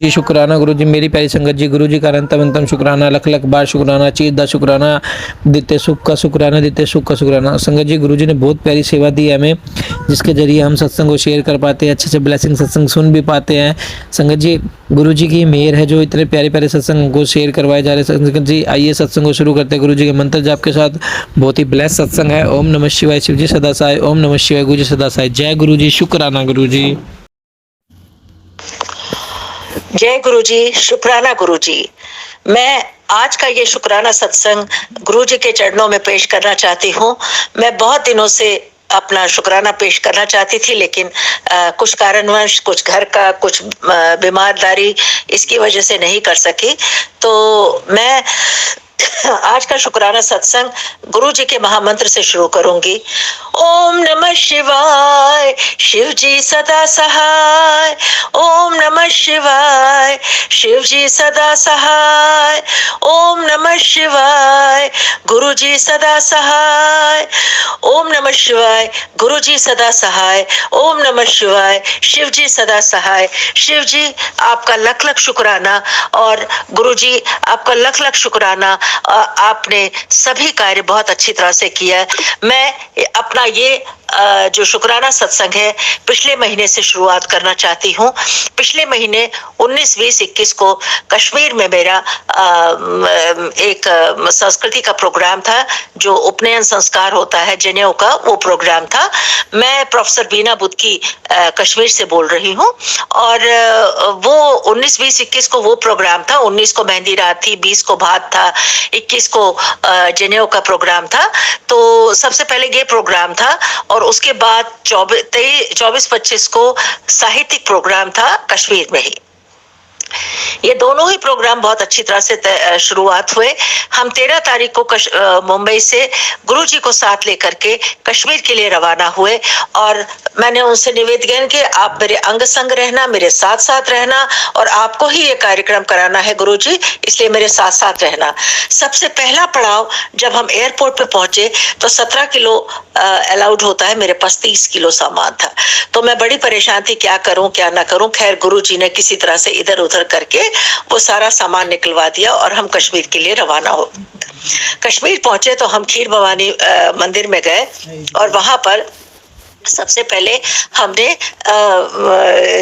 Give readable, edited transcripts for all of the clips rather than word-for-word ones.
जी शुक्राना गुरु जी, मेरी प्यारी संगत जी, गुरु जी का अनंतम शुक्राना, लख लख बार शुक्राना, चीज दा शुक्राना, देते सुख का शुक्राना, देते सुख का शुक्राना। संगत जी, गुरु जी ने बहुत प्यारी सेवा दी है हमें, जिसके जरिए हम सत्संग को शेयर कर पाते हैं, अच्छे से ब्लेसिंग सत्संग सुन भी पाते हैं। संगत जी, गुरु जी की मेहर है जो इतने प्यारे प्यारे सत्संग को शेयर करवाए जा रहे हैं। संगत जी, आइए सत्संग को शुरू करते हैं गुरु जी के मंत्र जाप के साथ। बहुत ही ब्लेस सत्संग है। ओम नमः शिवाय, शिव जी सदा साय। ओम नमः शिवाय, गुरु जी सदा साय। जय गुरु जी, शुक्राना गुरु जी। जय गुरु जी, शुक्राना गुरु जी। मैं आज का ये शुक्राना सत्संग गुरु जी के चरणों में पेश करना चाहती हूँ। मैं बहुत दिनों से अपना शुक्राना पेश करना चाहती थी, लेकिन कुछ कारणवश, कुछ घर का, कुछ बीमारदारी, इसकी वजह से नहीं कर सकी। तो मैं आज का शुक्राना सत्संग गुरु जी के महामंत्र से शुरू करूंगी। ओम नमः शिवाय, शिव जी सदा सहाय। ओम नमः शिवाय, शिव जी सदा सहाय। ओम नमः शिवाय, गुरु जी सदा सहाय। ओम नमः शिवाय, गुरु जी सदा सहाय। ओम नमः शिवाय, शिव जी सदा सहाय। शिव जी आपका लख लख शुक्राना, और गुरु जी आपका लख लख शुक्राना। आपने सभी कार्य बहुत अच्छी तरह से किया। मैं अपना ये जो शुक्राना सत्संग है पिछले महीने से शुरुआत करना चाहती हूँ। पिछले महीने 19, 20, 21 को कश्मीर में मेरा एक संस्कृति का प्रोग्राम था, जो उपनयन संस्कार होता है जनेऊ का, वो प्रोग्राम था। मैं प्रोफेसर बीना बुद्ध की कश्मीर से बोल रही हूँ, और वो 19, 20, 21 को वो प्रोग्राम था। 19 को मेहंदी रात थी, 20 को भात था, 21 को जनेऊ का प्रोग्राम था। तो सबसे पहले ये प्रोग्राम था, और उसके बाद 24-25 को साहित्यिक प्रोग्राम था कश्मीर में ही। ये दोनों ही प्रोग्राम बहुत अच्छी तरह से शुरुआत हुए। हम 13 तारीख को मुंबई से गुरु जी को साथ लेकर के कश्मीर के लिए रवाना हुए, और मैंने उनसे निवेदन किया, आप मेरे अंग संग रहना, मेरे साथ साथ रहना, और आपको ही ये कार्यक्रम कराना है गुरु जी, इसलिए मेरे साथ साथ रहना। सबसे पहला पड़ाव, जब हम एयरपोर्ट पे पहुंचे तो 17 किलो अलाउड होता है, मेरे पास 30 किलो सामान था। तो मैं बड़ी परेशान थी, क्या करूं क्या ना करूं। खैर गुरु जी ने किसी तरह से इधर उधर करके वो सारा सामान निकलवा दिया, और हम कश्मीर के लिए रवाना हो। कश्मीर पहुंचे तो हम खीर भवानी मंदिर में गए, और वहां पर सबसे पहले हमने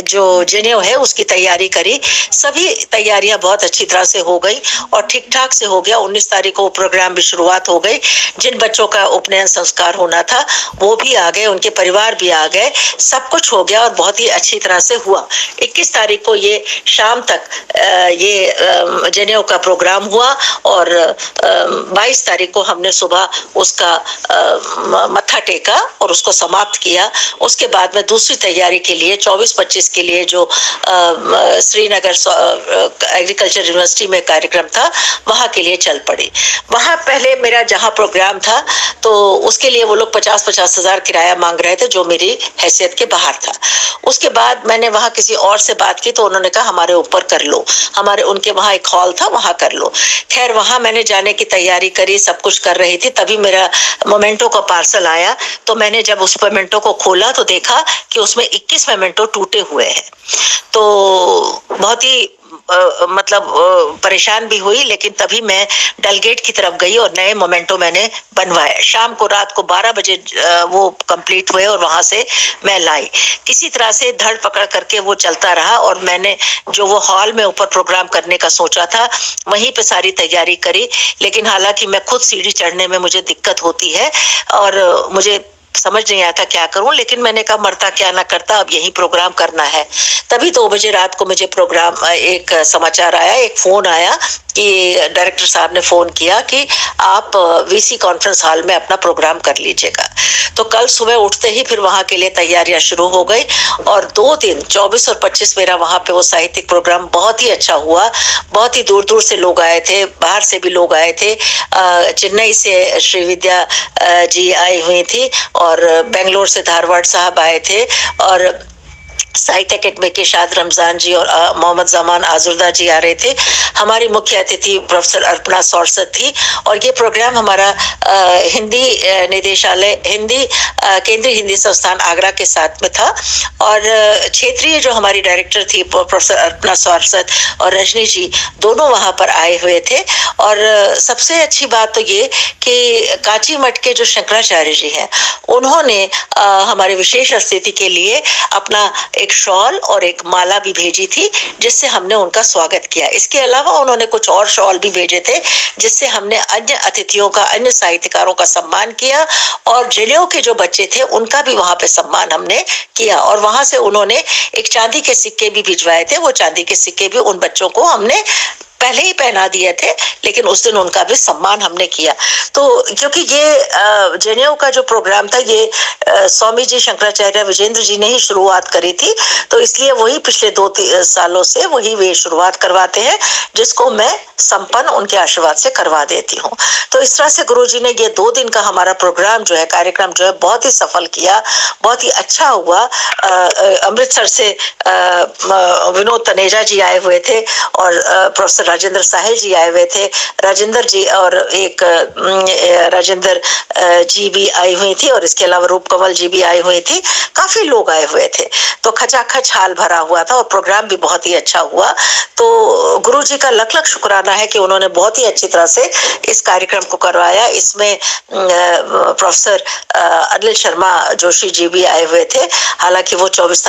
जो जनेऊ है उसकी तैयारी करी। सभी तैयारियां बहुत अच्छी तरह से हो गई और ठीक ठाक से हो गया। 19 तारीख को प्रोग्राम भी शुरुआत हो गई। जिन बच्चों का उपनयन संस्कार होना था वो भी आ गए, उनके परिवार भी आ गए, सब कुछ हो गया और बहुत ही अच्छी तरह से हुआ। 21 तारीख को ये शाम तक ये जनेऊ का प्रोग्राम हुआ, और 22 तारीख को हमने सुबह उसका मत्था टेका और उसको समाप्त किया। उसके बाद में दूसरी तैयारी के लिए 24-25 के लिए जो श्रीनगर एग्रीकल्चर यूनिवर्सिटी में कार्यक्रम था, वहां के लिए चल पड़ी। वहां पहले मेरा जहां प्रोग्राम था तो उसके लिए वो लोग 50-50 हजार किराया मांग रहे थे, जो मेरी हैसियत के बाहर था। उसके बाद मैंने वहां किसी और से बात की तो उन्होंने कहा हमारे ऊपर कर लो, उनके वहां एक हॉल था, वहां कर लो। खैर वहां मैंने जाने की तैयारी करी, सब कुछ कर रही थी, तभी मेरा मोमेंटो का पार्सल आया। तो मैंने जब उस मोमेंटो को खोला तो देखा कि उसमें 21 मोमेंटो टूटे हुए हैं। तो बहुत ही परेशान भी हुई, लेकिन तभी मैं डलगेट की तरफ गई और नए मोमेंटो मैंने बनवाए। शाम को, रात को 12 बजे वो कंप्लीट हुए और वहां से मैं लाई। किसी तरह से धड़ पकड़ करके वो चलता रहा, और मैंने जो वो हॉल में ऊपर प्रोग्राम करने का सोचा था वहीं पे सारी तैयारी करी। लेकिन हालांकि मैं खुद सीढ़ी चढ़ने में मुझे दिक्कत होती है और मुझे समझ नहीं आता क्या करूं, लेकिन मैंने कहा मरता क्या ना करता, अब यही प्रोग्राम करना है। तभी 2 बजे रात को मुझे प्रोग्राम एक समाचार आया, एक फोन आया कि डायरेक्टर साहब ने फोन किया कि आप वीसी कॉन्फ्रेंस हॉल में अपना प्रोग्राम कर लीजिएगा। तो कल सुबह उठते ही फिर वहां के लिए तैयारियां शुरू हो गई, और 2 दिन 24 और 25 मेरा वहां पे वो साहित्यिक प्रोग्राम बहुत ही अच्छा हुआ। बहुत ही दूर दूर से लोग आए थे, बाहर से भी लोग आए थे। चेन्नई से श्रीविद्या जी आई हुई थी, और बेंगलोर से धारवाड़ साहब आए थे, और साहित्य अकेडमी के शाद रमजान जी और मोहम्मद जमान आजुर्दा जी आ रहे थे। हमारी मुख्य अतिथि प्रोफेसर अर्पणा सौरसत थी और ये प्रोग्राम हमारा हिंदी निदेशालय हिंदी केंद्रीय हिंदी संस्थान आगरा के साथ में था और क्षेत्रीय जो हमारी डायरेक्टर थी प्रोफेसर अर्पणा सौरसत और रजनी जी दोनों वहां पर आए हुए थे। और सबसे अच्छी बात तो ये कि कांची मठ के जो शंकराचार्य जी हैं उन्होंने हमारे विशेष स्थिति के लिए अपना एक शॉल और एक माला भी भेजी थी जिससे हमने उनका स्वागत किया। इसके अलावा उन्होंने कुछ और शॉल भी भेजे थे जिससे हमने अन्य अतिथियों का अन्य साहित्यकारों का सम्मान किया और जेलेओं के जो बच्चे थे उनका भी वहां पे सम्मान हमने किया। और वहां से उन्होंने एक चांदी के सिक्के भी भिजवाए थे। वो चांदी के सिक्के भी उन बच्चों को हमने पहले ही पहना दिए थे लेकिन उस दिन उनका भी सम्मान हमने किया। तो क्योंकि ये जनेऊ का जो प्रोग्राम था ये स्वामी जी शंकराचार्य विजेंद्र जी ने ही शुरुआत करी थी तो इसलिए वही पिछले 2 सालों से वही वे शुरुआत करवाते हैं जिसको मैं संपन्न उनके आशीर्वाद से करवा देती हूँ। तो इस तरह से गुरुजी ने ये 2 दिन का हमारा प्रोग्राम जो है कार्यक्रम जो है बहुत ही सफल किया, बहुत ही अच्छा हुआ। अमृतसर से विनोद तनेजा जी आए हुए थे और प्रोफेसर राजेंद्र साहिल जी आए हुए थे। राजेंद्र जी और एक राजेंद्र जी भी आई हुई थी और इसके अलावा रूप कमल जी भी आई हुई थी। काफी लोग आए हुए थे तो खचाखच हाल भरा हुआ था और प्रोग्राम भी बहुत ही अच्छा हुआ। तो गुरु जी का लख लख शुक्राना है कि उन्होंने बहुत ही अच्छी तरह से इस कार्यक्रम को करवाया। इसमें प्रोफेसर अनिल शर्मा जोशी जी भी आए हुए थे। हालांकि वो 25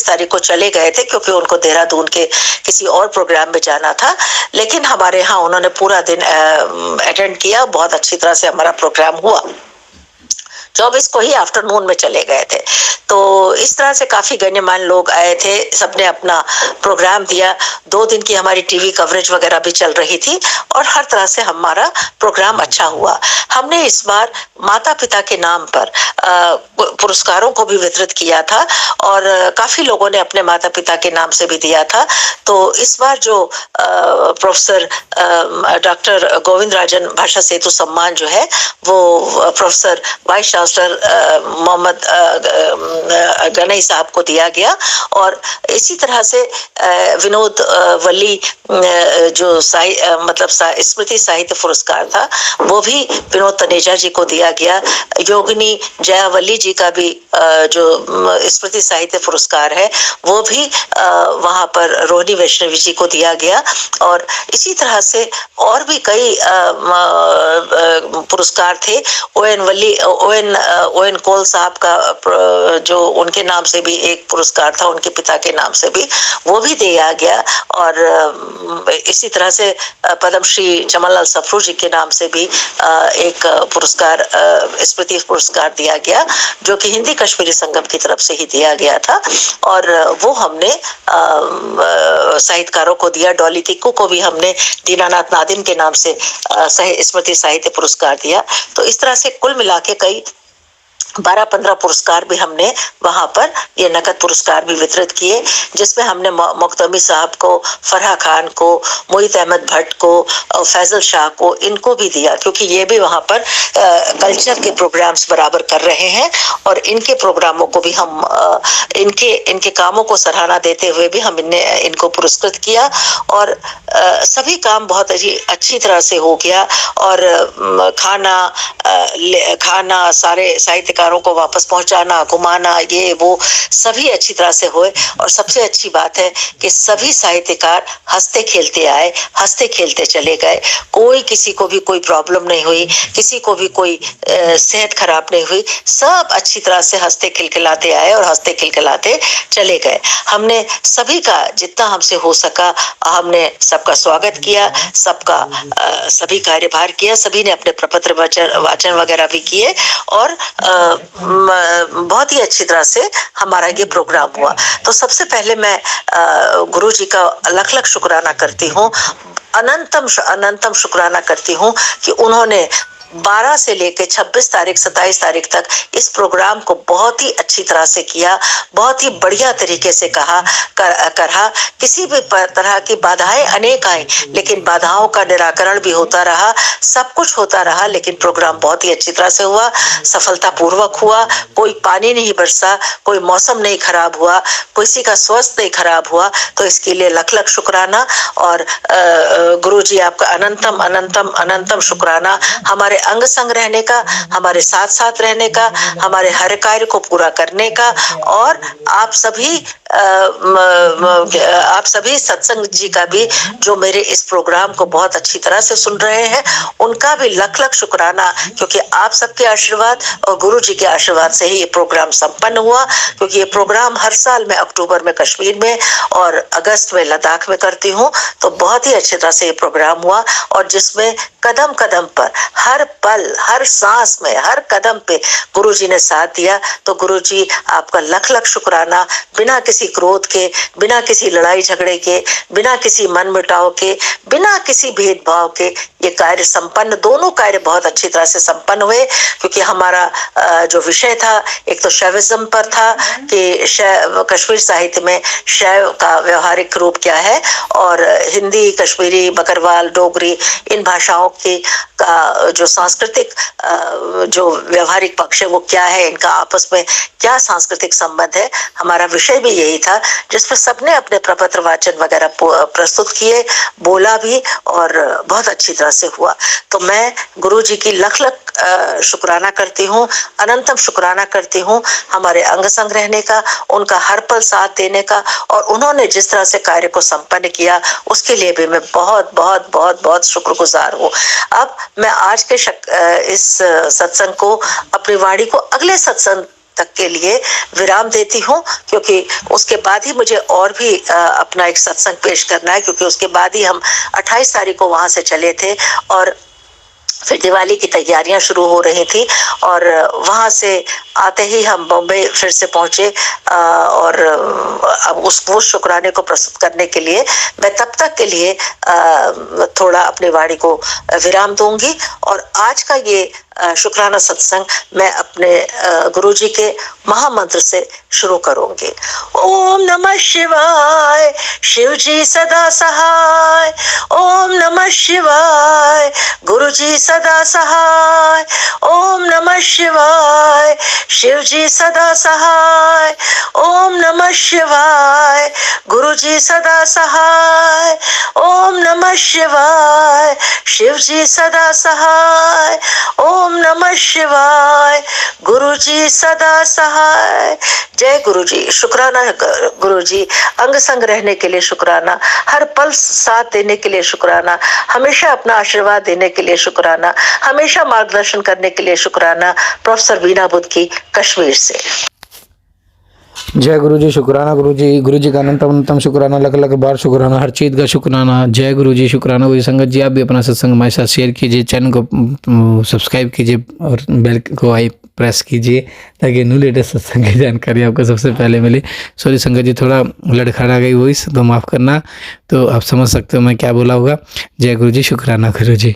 तारीख को चले गए थे क्योंकि उनको देहरादून के किसी और प्रोग्राम में जाना था, लेकिन हमारे यहाँ उन्होंने पूरा दिन अटेंड किया। बहुत अच्छी तरह से हमारा प्रोग्राम हुआ। 24 को ही आफ्टरनून में चले गए थे। तो इस तरह से काफी गण्यमान्य लोग आए थे, सबने अपना प्रोग्राम दिया। 2 दिन की हमारी टीवी कवरेज वगैरह भी चल रही थी और हर तरह से हमारा प्रोग्राम अच्छा हुआ। हमने इस बार माता पिता के नाम पर पुरस्कारों को भी वितरित किया था और काफी लोगों ने अपने माता पिता के नाम से भी दिया था। तो इस बार जो प्रोफेसर डॉक्टर गोविंद राजन भाषा सेतु सम्मान जो है वो professor vice chancellor Mohammad Ganai sahab को दिया गया। और इसी तरह से विनोद वल्ली जो मतलब स्मृति साहित्य पुरस्कार था वो भी विनोद तनेजा जी को दिया गया। योगिनी जयावल्ली जी का भी जो स्मृति साहित्य पुरस्कार है वो भी वहां पर रोहिणी वैष्णवी जी को दिया गया। और इसी तरह से और भी कई पुरस्कार थे। ओएन कोल साहब का जो उनके नाम से भी एक पुरस्कार था, उनके पिता के नाम से भी वो भी दिया गया। और इसी तरह से पद्मश्री चमनलाल सफरू जी के नाम से भी एक पुरस्कार स्मृति पुरस्कार दिया गया जो कि हिंदी कश्मीरी संगम की तरफ से ही दिया गया था। और वो हमने साहित्यकारों को दिया। डॉली तिक्कू को भी हमने दीनानाथ नादिम के नाम से स्मृति साहित्य पुरस्कार दिया। तो इस तरह से कुल मिला के कई 12-15 पुरस्कार भी हमने वहां पर ये नकद पुरस्कार भी वितरित किए, जिसमें हमने मुख्तमी साहब को, फरहा खान को, मोहित अहमद भट्ट को और फैजल शाह को, इनको भी दिया क्योंकि ये भी वहां पर कल्चर के प्रोग्राम्स बराबर कर रहे हैं। और इनके प्रोग्रामों को भी हम इनके कामों को सराहना देते हुए भी हम इनको पुरस्कृत किया। और सभी काम बहुत अच्छी तरह से हो गया। और खाना सारे साहित्यकारों को वापस पहुंचाना, घुमाना, ये वो सभी अच्छी तरह से हुए। और सबसे अच्छी बात है कि सभी साहित्यकार हंसते खेलते आए, हंसते खेलते चले गए। कोई किसी को भी कोई प्रॉब्लम नहीं हुई, किसी को भी कोई सेहत खराब नहीं हुई। सब अच्छी तरह से हंसते खिलखिलाते आए और हंसते खिलखिलाते चले गए। हमने सभी का जितना हमसे हो सका हमने सबका स्वागत किया, सबका सभी कार्यभार किया। सभी ने अपने प्रपत्र वाचन वगैरह भी किए और बहुत ही अच्छी तरह से हमारा ये प्रोग्राम हुआ। तो सबसे पहले मैं गुरु जी का लख लख शुक्राना करती हूँ, अनंतम शुक्राना करती हूँ कि उन्होंने 12 से लेकर 26 तारीख 27 तारीख तक इस प्रोग्राम को बहुत ही अच्छी तरह से किया, बहुत ही बढ़िया तरीके से कहा करा। किसी भी तरह की बाधाएं अनेक आई, लेकिन बाधाओं का निराकरण भी होता रहा, सब कुछ होता रहा, लेकिन प्रोग्राम बहुत ही अच्छी तरह से हुआ, सफलता पूर्वक हुआ। कोई पानी नहीं बरसा, कोई मौसम नहीं खराब हुआ, किसी का स्वास्थ्य नहीं खराब हुआ। तो इसके लिए लख लख शुक्राना। और गुरुजी आपका अनंतम अनंतम अनंतम शुक्राना, हमारे अंग संग रहने का, हमारे साथ साथ रहने का, हमारे हर कार्य को पूरा करने का। और आप सभी सत्संग जी का भी, जो मेरे इस प्रोग्राम को बहुत अच्छी तरह से सुन रहे हैं, उनका भी लख लख शुक्राना, क्योंकि आप सबके आशीर्वाद और गुरु जी के आशीर्वाद से ही ये प्रोग्राम संपन्न हुआ। क्योंकि ये प्रोग्राम हर साल मैं अक्टूबर में कश्मीर में और अगस्त में लद्दाख में करती हूँ, तो बहुत ही अच्छी तरह से ये प्रोग्राम हुआ। और जिसमें कदम कदम पर, हर पल, हर सांस में, हर कदम पे गुरु जी ने साथ दिया। तो गुरु जी आपका लख लख शुक्राना। बिना किसी क्रोध के, बिना किसी लड़ाई झगड़े के, बिना किसी मन मुटाव के, बिना किसी भेदभाव के ये कार्य संपन्न, दोनों कार्य बहुत अच्छी तरह से संपन्न हुए। क्योंकि हमारा जो विषय था, एक तो शैविज्म पर था कि कश्मीर साहित्य में शैव का व्यवहारिक रूप क्या है, और हिंदी, कश्मीरी, बकरवाल, डोगरी, इन भाषाओं की का जो सांस्कृतिक जो व्यवहारिक पक्ष है वो क्या है, इनका आपस में क्या सांस्कृतिक संबंध है। हमारा विषय भी यही था, जिसमें सबने अपने प्रपत्र वाचन वगैरह प्रस्तुत किए, बोला भी, और बहुत अच्छी तरह से हुआ। तो मैं गुरु जी की लख लख शुक्राना करती हूँ, अनंतम शुक्राना करती हूँ हमारे अंग संग रहने का, उनका हर पल साथ देने का, और उन्होंने जिस तरह से कार्य को संपन्न किया उसके लिए भी मैं बहुत बहुत बहुत बहुत शुक्रगुजार हूँ। अब मैं आज के इस सत्संग को, अपनी वाणी को अगले सत्संग तक के लिए विराम देती हूँ, क्योंकि उसके बाद ही मुझे और भी अपना एक सत्संग पेश करना है। क्योंकि उसके बाद ही हम 28 तारीख को वहां से चले थे, और फिर दिवाली की तैयारियां शुरू हो रही थी, और वहां से आते ही हम बॉम्बे फिर से पहुंचे। और अब वो शुक्राने को प्रस्तुत करने के लिए मैं तब तक के लिए थोड़ा अपनी वाणी को विराम दूंगी। और आज का ये शुक्राना सत्संग मैं अपने गुरुजी के महामंत्र से शुरू करूंगी। ओम नमः शिवाय, शिव जी सदा सहाय। ओम नमः शिवाय, गुरु जी सदा सहाय। ओम नमः शिवाय, शिव जी सदा सहाय। ओम नमः शिवाय, गुरु जी सदा सहाय। ओम नमः शिवाय, शिव जी सदा सहाय। ओम नमः शिवाय, गुरु जी सदा सहाय। जय गुरु जी। शुक्राना गुरु जी, अंग संग रहने के लिए शुक्राना, हर पल साथ देने के लिए शुक्राना, हमेशा अपना आशीर्वाद देने के लिए शुक्राना, हमेशा मार्गदर्शन करने के लिए शुक्राना। प्रोफेसर वीणा बुद्ध की, कश्मीर से। जय गुरु जी। शुक्राना गुरु जी का अनंतम अनंतम शुक्राना, लख लख बार शुक्राना, हर चीज़ का शुक्राना। जय गुरु जी। शुक्राना गुरु संगत जी, आप भी अपना सत्संग हमारे साथ शेयर कीजिए, चैनल को सब्सक्राइब कीजिए और बेल को आई प्रेस कीजिए, ताकि न्यू लेटेस्ट सत्संग की जानकारी आपको सबसे पहले मिले। सॉरी संगत जी, थोड़ा लड़खड़ा गई वॉइस, तो माफ़ करना। तो आप समझ सकते हो मैं क्या बोला होगा। जय गुरु जी। शुक्राना गुरु जी।